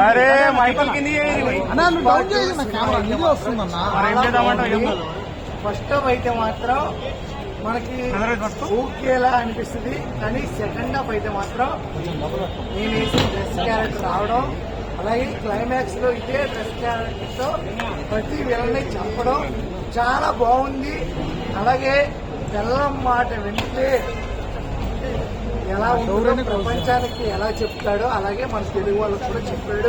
అరే మైకల్ కింది first half అయితే మాత్రం మనకి ఓకేలా అనిపిస్తుంది, కానీ సెకండ్ హాఫ్ అయితే మాత్రం నేను వేసిన డ్రెస్ క్యారెక్టర్ రావడం, అలాగే క్లైమాక్స్ లో ఇదే డ్రెస్ క్యారెక్టర్ తో ప్రతి విలన్ని చంపడం చాలా బాగుంది. అలాగే బెల్లం మాట వింటే ఎలా ఉంటుందో ప్రపంచానికి ఎలా చెప్తాడో అలాగే మన తెలుగు వాళ్ళకి కూడా చెప్పాడు.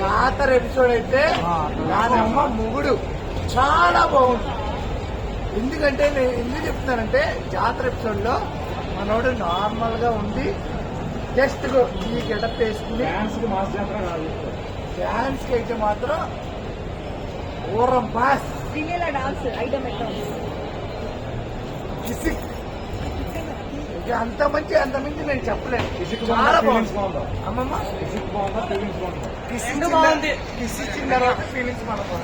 జాతర ఎపిసోడ్ అయితే నానమ్మ మొగుడు చాలా బాగుంది. ఎందుకంటే నేను ఎందుకు చెప్తానంటే జాతర ఎపిసోడ్ లో మనోడు నార్మల్ గా ఉండి జస్ట్ ఈ గెటప్ వేసుకుని డాన్స్ కి అయితే మాత్రం ఓరం పాస్ అంత మంచి నేను చెప్పలేను. చాలా బాగుంది అమ్మమ్మ. కిస్ ఇచ్చిన తర్వాత ఫీలింగ్స్ మనకు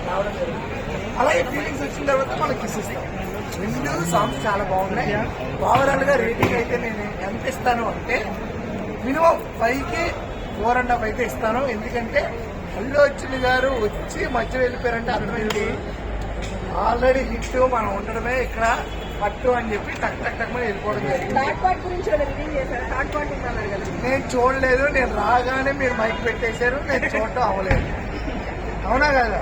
రావడం జరిగింది. అలాగే ఫీలింగ్స్ వచ్చిన తర్వాత మనకి కిస్ ఇస్తాం. రెండు సాంగ్స్ చాలా బాగున్నాయి. ఓవరాల్ గా రేటింగ్ అయితే నేను ఎంత ఇస్తాను అంటే మినిమం 5కి 4.5 అయితే ఇస్తాను. ఎందుకంటే అల్లు అర్జున్ గారు వచ్చి మధ్య వెళ్ళిపోయారంటే అర్థమైంది ఆల్రెడీ హిట్ మనం ఉండడమే ఇక్కడ పట్టు అని చెప్పి టక్ టక్ టక్ మీద వెళ్ళిపోవడం జరిగింది. నేను చూడలేదు, నేను రాగానే మీరు మైక్ పెట్టేశారు, నేను చూడటం అవ్వలేదు. అవునా కదా?